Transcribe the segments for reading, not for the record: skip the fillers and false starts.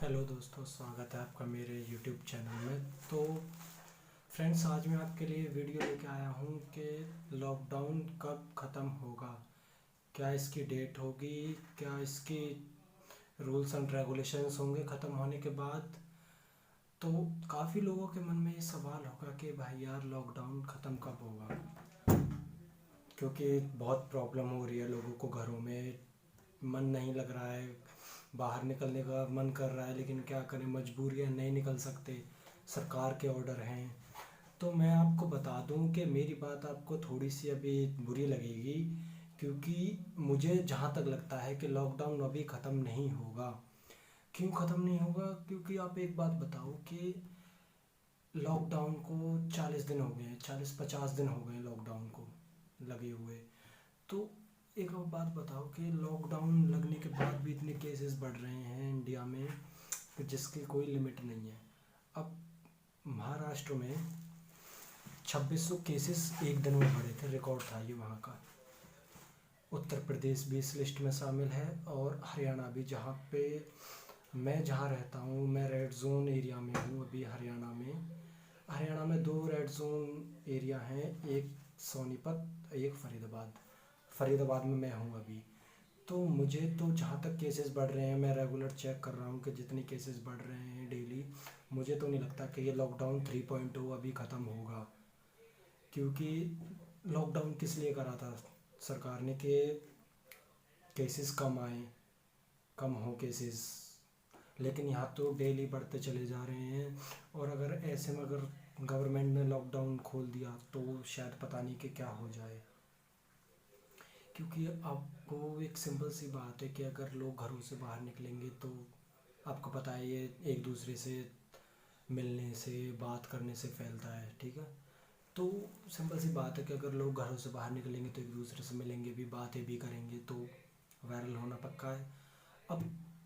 Hello दोस्तों, स्वागत है आपका मेरे यूट्यूब चैनल में। तो फ्रेंड्स, आज मैं आपके लिए वीडियो लेके आया हूँ कि लॉकडाउन कब ख़त्म होगा, क्या इसकी डेट होगी, क्या इसकी रूल्स एंड रेगुलेशंस होंगे ख़त्म होने के बाद। तो काफ़ी लोगों के मन में ये सवाल होगा कि भाई यार, लॉकडाउन ख़त्म कब होगा, क्योंकि बहुत प्रॉब्लम हो रही है लोगों को। घरों में मन नहीं लग रहा है, बाहर निकलने का मन कर रहा है, लेकिन क्या करें, मजबूरियां, नहीं निकल सकते, सरकार के ऑर्डर हैं। तो मैं आपको बता दूं कि मेरी बात आपको थोड़ी सी अभी बुरी लगेगी, क्योंकि मुझे जहाँ तक लगता है कि लॉकडाउन अभी ख़त्म नहीं होगा। क्यों ख़त्म नहीं होगा? क्योंकि आप एक बात बताओ कि लॉकडाउन को 40 दिन हो गए हैं, 40-50 दिन हो गए लॉकडाउन को लगे हुए। तो एक और बात बताओ कि लॉकडाउन लगने के बाद भी इतने केसेस बढ़ रहे हैं इंडिया में कि जिसकी कोई लिमिट नहीं है। अब महाराष्ट्र में 2600 केसेस एक दिन में बढ़े थे, रिकॉर्ड था ये वहाँ का। उत्तर प्रदेश भी इस लिस्ट में शामिल है, और हरियाणा भी, जहाँ पे मैं जहाँ रहता हूँ, मैं रेड जोन एरिया में हूँ अभी हरियाणा में। हरियाणा में 2 रेड जोन एरिया हैं, एक सोनीपत, एक फरीदाबाद। फरीदाबाद में मैं हूँ अभी। तो मुझे तो जहाँ तक केसेस बढ़ रहे हैं, मैं रेगुलर चेक कर रहा हूँ कि जितने केसेस बढ़ रहे हैं डेली, मुझे तो नहीं लगता कि ये लॉकडाउन 3.0 अभी ख़त्म होगा। क्योंकि लॉकडाउन किस लिए करा था सरकार ने? कि केसेस कम आए, कम हो केसेस। लेकिन यहाँ तो डेली बढ़ते चले जा रहे हैं। और अगर ऐसे में अगर गवर्नमेंट ने लॉकडाउन खोल दिया तो शायद पता नहीं कि क्या हो जाए। क्योंकि आपको एक सिंपल सी बात है कि अगर लोग घरों से बाहर निकलेंगे तो आपको पता है ये एक दूसरे से मिलने से, बात करने से फैलता है, ठीक है। तो सिंपल सी बात है कि अगर लोग घरों से बाहर निकलेंगे तो एक दूसरे से मिलेंगे भी, बातें भी करेंगे, तो वायरल होना पक्का है। अब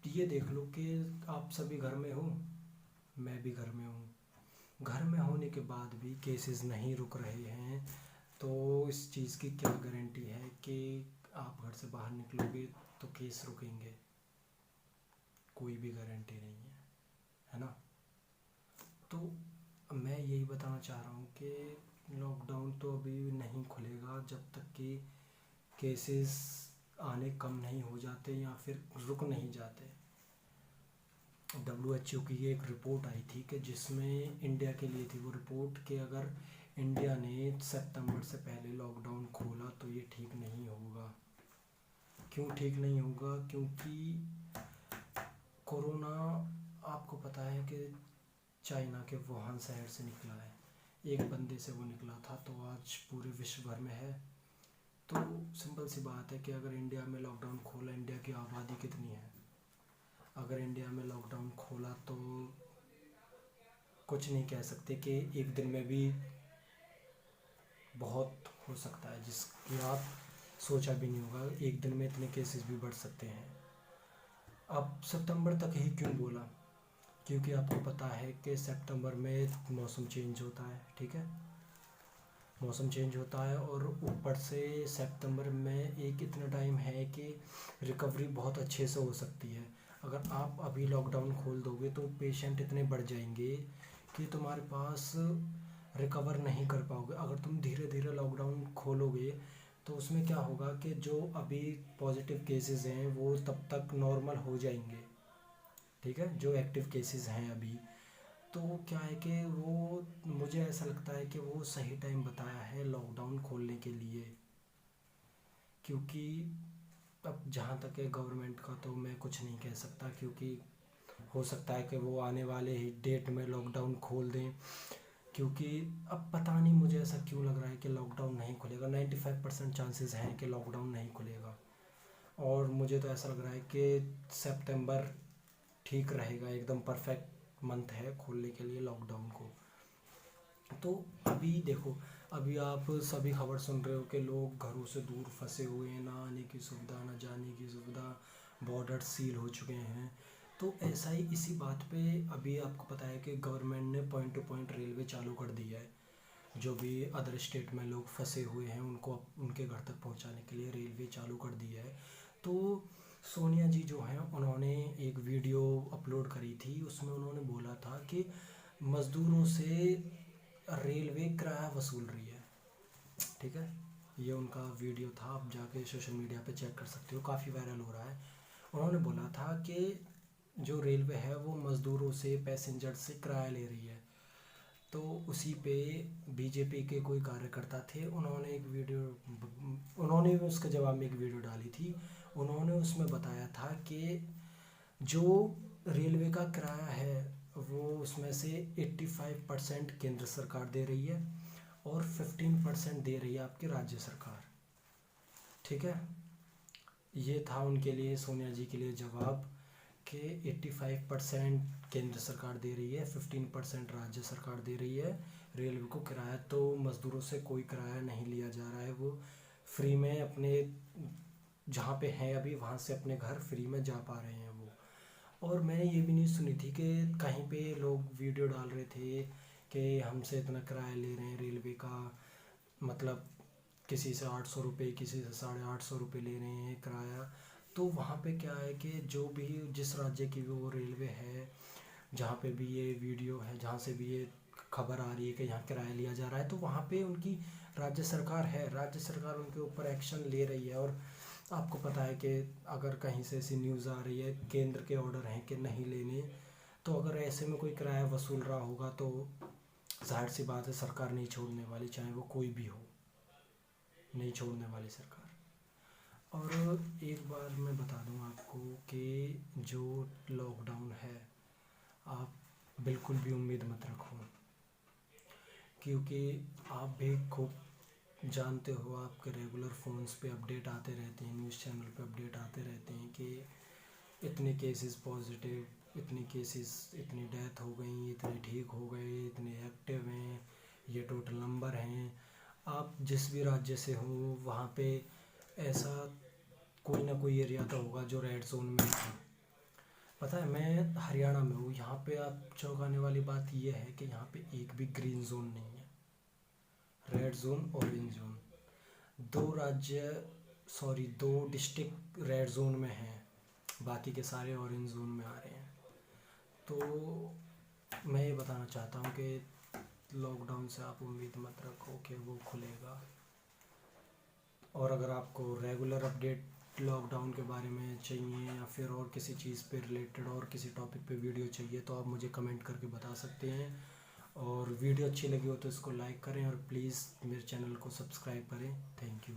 ये देख लो कि आप सभी घर में हो, मैं भी घर में हूँ। घर में होने के बाद भी केसेस नहीं रुक रहे हैं, तो इस चीज़ की क्या गारंटी है कि आप घर से बाहर निकलोगे तो केस रुकेंगे? कोई भी गारंटी नहीं है ना। तो मैं यही बताना चाह रहा हूँ कि लॉकडाउन तो अभी नहीं खुलेगा जब तक कि केसेस आने कम नहीं हो जाते या फिर रुक नहीं जाते। WHO की एक रिपोर्ट आई थी कि जिसमें इंडिया के लिए थी वो रिपोर्ट, कि अगर इंडिया ने सितंबर से पहले लॉकडाउन खोला तो ये ठीक नहीं होगा। क्यों ठीक नहीं होगा? क्योंकि कोरोना, आपको पता है कि चाइना के वुहान शहर से निकला है, एक बंदे से वो निकला था, तो आज पूरे विश्व भर में है। तो सिंपल सी बात है कि अगर इंडिया में लॉकडाउन खोला, इंडिया की आबादी कितनी है, अगर इंडिया में लॉकडाउन खोला तो कुछ नहीं कह सकते कि एक दिन में भी बहुत हो सकता है, जिसकी आप सोचा भी नहीं होगा, एक दिन में इतने केसेस भी बढ़ सकते हैं। अब सितंबर तक ही क्यों बोला? क्योंकि आपको पता है कि सितंबर में मौसम चेंज होता है, ठीक है, मौसम चेंज होता है, और ऊपर से सितंबर में एक इतना टाइम है कि रिकवरी बहुत अच्छे से हो सकती है। अगर आप अभी लॉकडाउन खोल दोगे तो पेशेंट इतने बढ़ जाएंगे कि तुम्हारे पास रिकवर नहीं कर पाओगे। अगर तुम धीरे धीरे लॉकडाउन खोलोगे तो उसमें क्या होगा कि जो अभी पॉजिटिव केसेस हैं वो तब तक नॉर्मल हो जाएंगे, ठीक है, जो एक्टिव केसेस हैं अभी। तो क्या है कि वो, मुझे ऐसा लगता है कि वो सही टाइम बताया है लॉकडाउन खोलने के लिए। क्योंकि अब जहाँ तक है गवर्नमेंट का, तो मैं कुछ नहीं कह सकता, क्योंकि हो सकता है कि वो आने वाले ही डेट में लॉकडाउन खोल दें। क्योंकि अब पता नहीं, मुझे ऐसा क्यों लग रहा है कि लॉकडाउन नहीं खुलेगा। 95% चांसेस हैं कि लॉकडाउन नहीं खुलेगा, और मुझे तो ऐसा लग रहा है कि सितंबर ठीक रहेगा, एकदम परफेक्ट मंथ है खोलने के लिए लॉकडाउन को। तो अभी देखो, अभी आप सभी खबर सुन रहे हो कि लोग घरों से दूर फंसे हुए हैं, ना आने की सुविधा, ना जाने की सुविधा, बॉर्डर सील हो चुके हैं। तो ऐसा ही इसी बात पे अभी आपको पता है कि गवर्नमेंट ने पॉइंट टू पॉइंट रेलवे चालू कर दिया है। जो भी अदर स्टेट में लोग फंसे हुए हैं उनको उनके घर तक पहुंचाने के लिए रेलवे चालू कर दिया है। तो सोनिया जी जो हैं उन्होंने एक वीडियो अपलोड करी थी, उसमें उन्होंने बोला था कि मज़दूरों से रेलवे किराया वसूल रही है। ठीक है, ये उनका वीडियो था, आप जाके सोशल मीडिया पे चेक कर सकते हो, काफ़ी वायरल हो रहा है। उन्होंने बोला था कि जो रेलवे है वो मज़दूरों से, पैसेंजर से किराया ले रही है। तो उसी पे बीजेपी के कोई कार्यकर्ता थे, उन्होंने भी उसके जवाब में एक वीडियो डाली थी। उन्होंने उसमें बताया था कि जो रेलवे का किराया है वो उसमें से 85% केंद्र सरकार दे रही है और 15% दे रही है आपकी राज्य सरकार। ठीक है, ये था उनके लिए, सोनिया जी के लिए जवाब कि 85% केंद्र सरकार दे रही है, 15% राज्य सरकार दे रही है रेलवे को किराया। तो मज़दूरों से कोई किराया नहीं लिया जा रहा है, वो फ्री में अपने जहाँ पे हैं अभी वहाँ से अपने घर फ्री में जा पा रहे हैं वो। और मैंने ये भी न्यूज़ सुनी थी कि कहीं पे लोग वीडियो डाल रहे थे कि हमसे इतना किराया ले रहे हैं रेलवे का, मतलब किसी से 800 रुपये, किसी से 850 रुपये ले रहे हैं किराया। तो वहाँ पे क्या है कि जो भी जिस राज्य की भी वो रेलवे है, जहाँ पे भी ये वीडियो है, जहाँ से भी ये खबर आ रही है कि यहाँ किराया लिया जा रहा है, तो वहाँ पे उनकी राज्य सरकार है, राज्य सरकार उनके ऊपर एक्शन ले रही है। और आपको पता है कि अगर कहीं से ऐसी न्यूज़ आ रही है, केंद्र के ऑर्डर हैं कि नहीं लेने, तो अगर ऐसे में कोई किराया वसूल रहा होगा तो जाहिर सी बात है सरकार नहीं छोड़ने वाली, चाहे वो कोई भी हो, नहीं छोड़ने वाली सरकार। और एक बार मैं बता दूं आपको कि जो लॉकडाउन है, आप बिल्कुल भी उम्मीद मत रखो, क्योंकि आप भी खूब जानते हो, आपके रेगुलर फ़ोन्स पे अपडेट आते रहते हैं, न्यूज़ चैनल पे अपडेट आते रहते हैं कि इतने केसेस पॉजिटिव, इतने केसेस, इतनी डेथ हो गई, इतने ठीक हो गए, इतने एक्टिव हैं, ये टोटल नंबर हैं। आप जिस भी राज्य से हो वहाँ पे ऐसा कोई ना कोई एरिया तो होगा जो रेड जोन में है। पता है, मैं हरियाणा में हूँ, यहाँ पे आप चौंकाने वाली बात यह है कि यहाँ पे एक भी ग्रीन जोन नहीं है। रेड जोन, ऑरेंज जोन, दो डिस्ट्रिक्ट रेड जोन में हैं, बाकी के सारे ऑरेंज जोन में आ रहे हैं। तो मैं ये बताना चाहता हूँ कि लॉकडाउन से आप उम्मीद मत रखो कि वो खुलेगा। और अगर आपको रेगुलर अपडेट लॉकडाउन के बारे में चाहिए या फिर और किसी चीज़ पे रिलेटेड और किसी टॉपिक पे वीडियो चाहिए, तो आप मुझे कमेंट करके बता सकते हैं। और वीडियो अच्छी लगी हो तो इसको लाइक करें और प्लीज़ मेरे चैनल को सब्सक्राइब करें। Thank you.